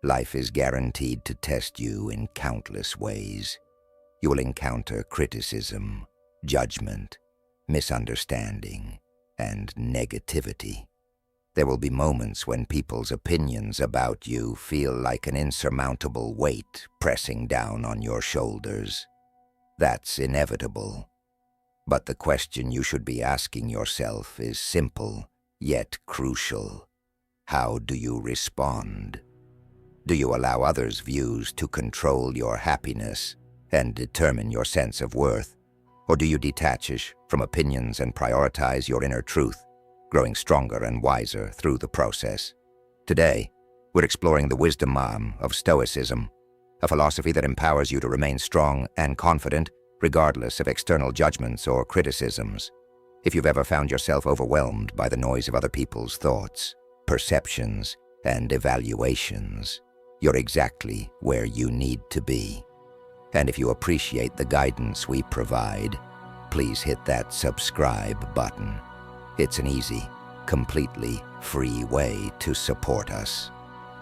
Life is guaranteed to test you in countless ways. You will encounter criticism, judgment, misunderstanding, and negativity. There will be moments when people's opinions about you feel like an insurmountable weight pressing down on your shoulders. That's inevitable. But the question you should be asking yourself is simple, yet crucial. How do you respond? Do you allow others' views to control your happiness and determine your sense of worth? Or do you detach from opinions and prioritize your inner truth, growing stronger and wiser through the process? Today, we're exploring the wisdom of Stoicism, a philosophy that empowers you to remain strong and confident regardless of external judgments or criticisms. If you've ever found yourself overwhelmed by the noise of other people's thoughts, perceptions, and evaluations, you're exactly where you need to be. And if you appreciate the guidance we provide, please hit that subscribe button. It's an easy, completely free way to support us.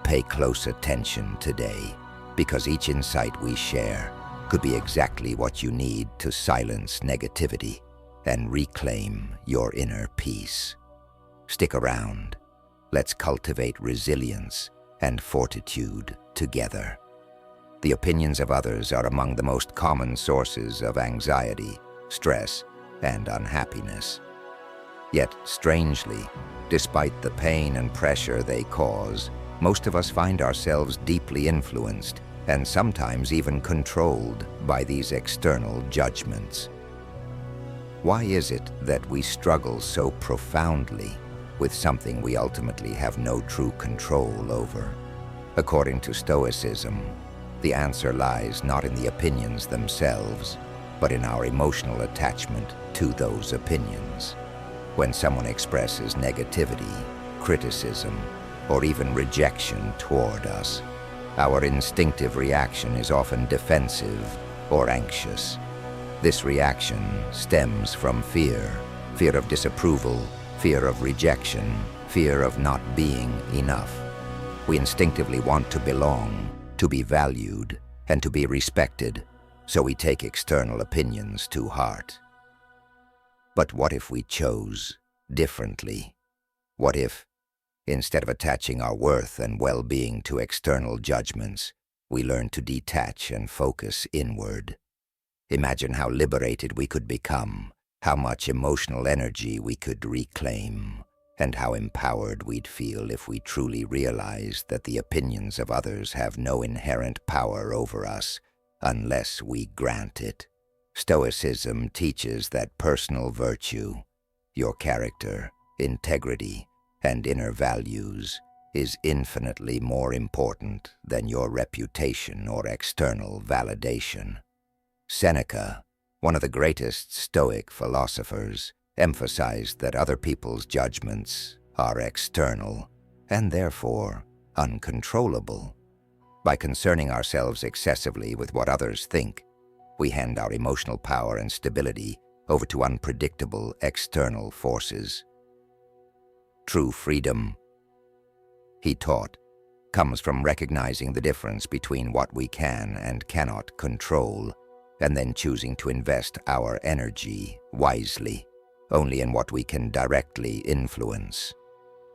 Pay close attention today, because each insight we share could be exactly what you need to silence negativity and reclaim your inner peace. Stick around. Let's cultivate resilience and fortitude together. The opinions of others are among the most common sources of anxiety, stress, and unhappiness. Yet, strangely, despite the pain and pressure they cause, most of us find ourselves deeply influenced and sometimes even controlled by these external judgments. Why is it that we struggle so profoundly with something we ultimately have no true control over? According to Stoicism, the answer lies not in the opinions themselves, but in our emotional attachment to those opinions. When someone expresses negativity, criticism, or even rejection toward us, our instinctive reaction is often defensive or anxious. This reaction stems from fear of disapproval, fear of rejection, fear of not being enough. We instinctively want to belong, to be valued, and to be respected, so we take external opinions to heart. But what if we chose differently? What if, instead of attaching our worth and well-being to external judgments, we learn to detach and focus inward? Imagine how liberated we could become, how much emotional energy we could reclaim, and how empowered we'd feel if we truly realized that the opinions of others have no inherent power over us unless we grant it. Stoicism teaches that personal virtue, your character, integrity, and inner values, is infinitely more important than your reputation or external validation. Seneca, one of the greatest Stoic philosophers, emphasized that other people's judgments are external and therefore uncontrollable. By concerning ourselves excessively with what others think, we hand our emotional power and stability over to unpredictable external forces. True freedom, he taught, comes from recognizing the difference between what we can and cannot control, and then choosing to invest our energy wisely only in what we can directly influence.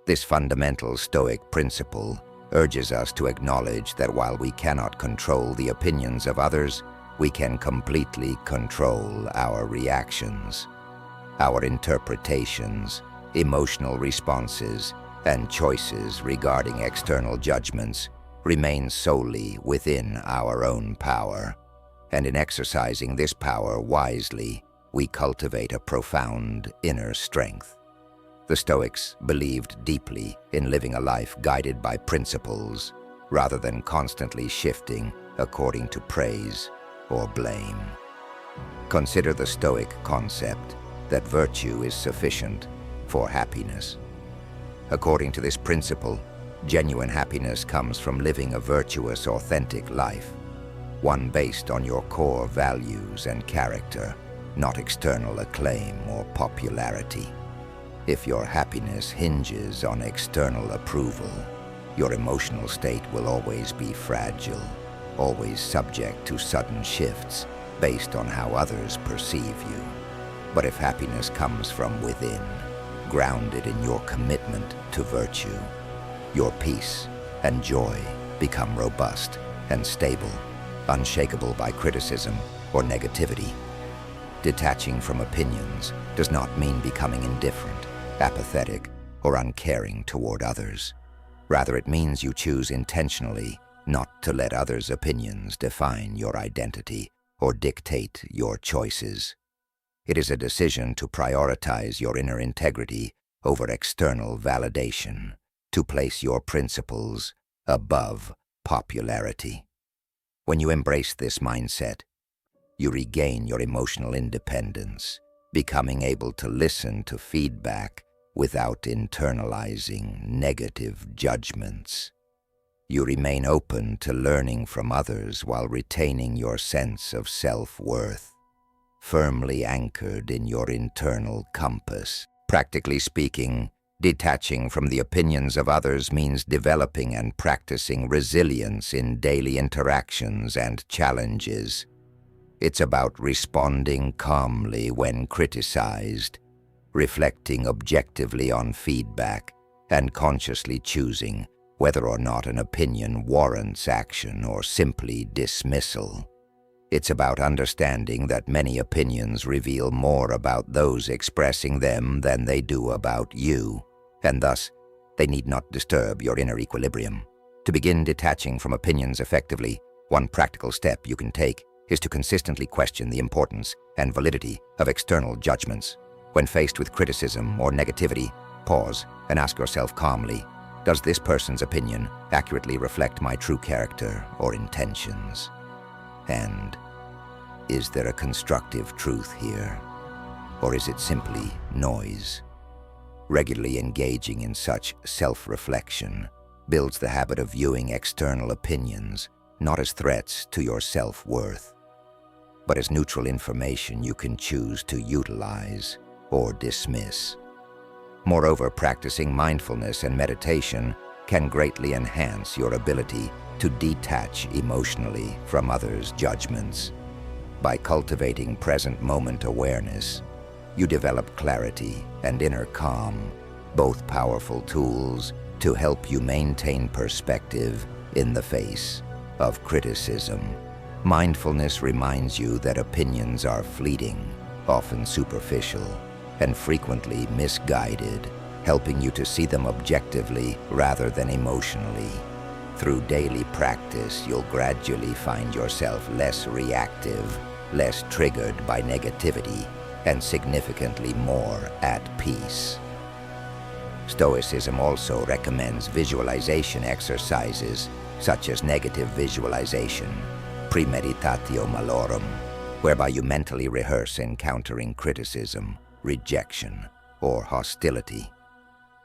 This fundamental Stoic principle urges us to acknowledge that while we cannot control the opinions of others, we can completely control our reactions. Our interpretations, emotional responses, and choices regarding external judgments remain solely within our own power. And in exercising this power wisely, we cultivate a profound inner strength. The Stoics believed deeply in living a life guided by principles, rather than constantly shifting according to praise or blame. Consider the Stoic concept that virtue is sufficient for happiness. According to this principle, genuine happiness comes from living a virtuous, authentic life, one based on your core values and character, not external acclaim or popularity. If your happiness hinges on external approval, Your emotional state will always be fragile, always subject to sudden shifts based on how others perceive you. But if happiness comes from within, grounded in your commitment to virtue, your peace and joy become robust and stable, unshakable by criticism or negativity. Detaching from opinions does not mean becoming indifferent, apathetic, or uncaring toward others. Rather, it means you choose intentionally not to let others' opinions define your identity or dictate your choices. It is a decision to prioritize your inner integrity over external validation, to place your principles above popularity. When you embrace this mindset, you regain your emotional independence, becoming able to listen to feedback without internalizing negative judgments. You remain open to learning from others while retaining your sense of self-worth, firmly anchored in your internal compass. Practically speaking, detaching from the opinions of others means developing and practicing resilience in daily interactions and challenges. It's about responding calmly when criticized, reflecting objectively on feedback, and consciously choosing whether or not an opinion warrants action or simply dismissal. It's about understanding that many opinions reveal more about those expressing them than they do about you, and thus, they need not disturb your inner equilibrium. To begin detaching from opinions effectively, one practical step you can take is to consistently question the importance and validity of external judgments. When faced with criticism or negativity, pause and ask yourself calmly, does this person's opinion accurately reflect my true character or intentions? And is there a constructive truth here, or is it simply noise? Regularly engaging in such self-reflection builds the habit of viewing external opinions not as threats to your self-worth, but as neutral information you can choose to utilize or dismiss. Moreover, practicing mindfulness and meditation can greatly enhance your ability to detach emotionally from others' judgments. By cultivating present moment awareness, you develop clarity and inner calm, both powerful tools to help you maintain perspective in the face of criticism. Mindfulness reminds you that opinions are fleeting, often superficial, and frequently misguided, helping you to see them objectively rather than emotionally. Through daily practice, you'll gradually find yourself less reactive, less triggered by negativity, and significantly more at peace. Stoicism also recommends visualization exercises such as negative visualization, premeditatio malorum, whereby you mentally rehearse encountering criticism, rejection, or hostility.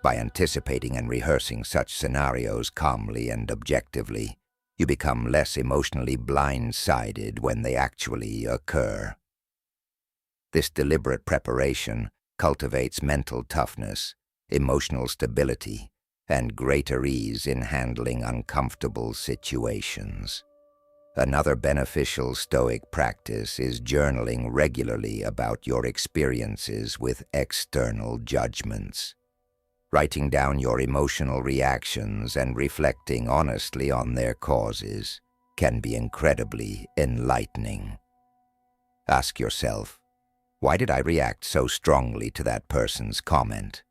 By anticipating and rehearsing such scenarios calmly and objectively, you become less emotionally blindsided when they actually occur. This deliberate preparation cultivates mental toughness, emotional stability, and greater ease in handling uncomfortable situations. Another beneficial Stoic practice is journaling regularly about your experiences with external judgments. Writing down your emotional reactions and reflecting honestly on their causes can be incredibly enlightening. Ask yourself, why did I react so strongly to that person's comment?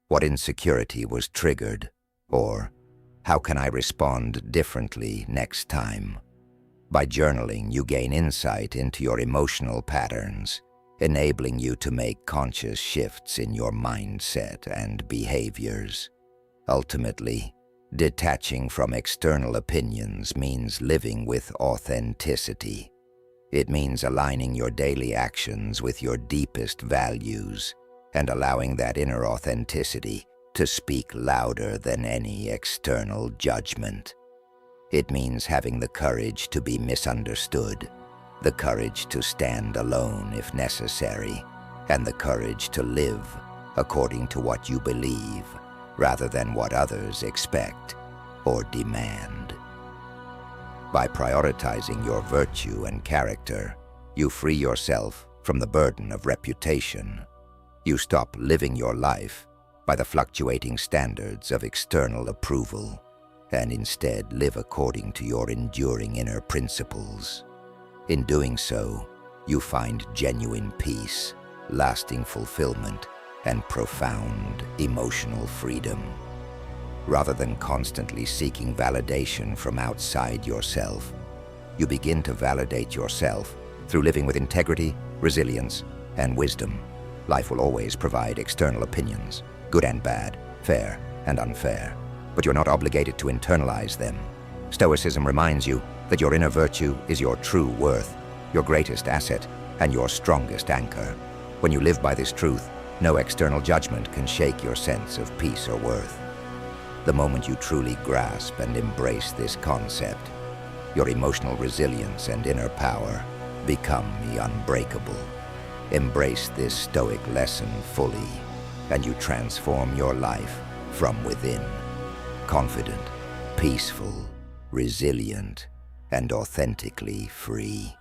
What insecurity was triggered? Or, how can I respond differently next time? By journaling, you gain insight into your emotional patterns, enabling you to make conscious shifts in your mindset and behaviors. Ultimately, detaching from external opinions means living with authenticity. It means aligning your daily actions with your deepest values and allowing that inner authenticity to speak louder than any external judgment. It means having the courage to be misunderstood, the courage to stand alone if necessary, and the courage to live according to what you believe rather than what others expect. or demand. By prioritizing your virtue and character, you free yourself from the burden of reputation. You stop living your life by the fluctuating standards of external approval, and instead live according to your enduring inner principles. In doing so, you find genuine peace, lasting fulfillment, and profound emotional freedom. Rather than constantly seeking validation from outside yourself, you begin to validate yourself through living with integrity, resilience, and wisdom. Life will always provide external opinions, good and bad, fair and unfair, but you're not obligated to internalize them. Stoicism reminds you that your inner virtue is your true worth, your greatest asset, and your strongest anchor. When you live by this truth, no external judgment can shake your sense of peace or worth. The moment you truly grasp and embrace this concept, your emotional resilience and inner power become unbreakable. Embrace this Stoic lesson fully, and you transform your life from within. Confident, peaceful, resilient, and authentically free.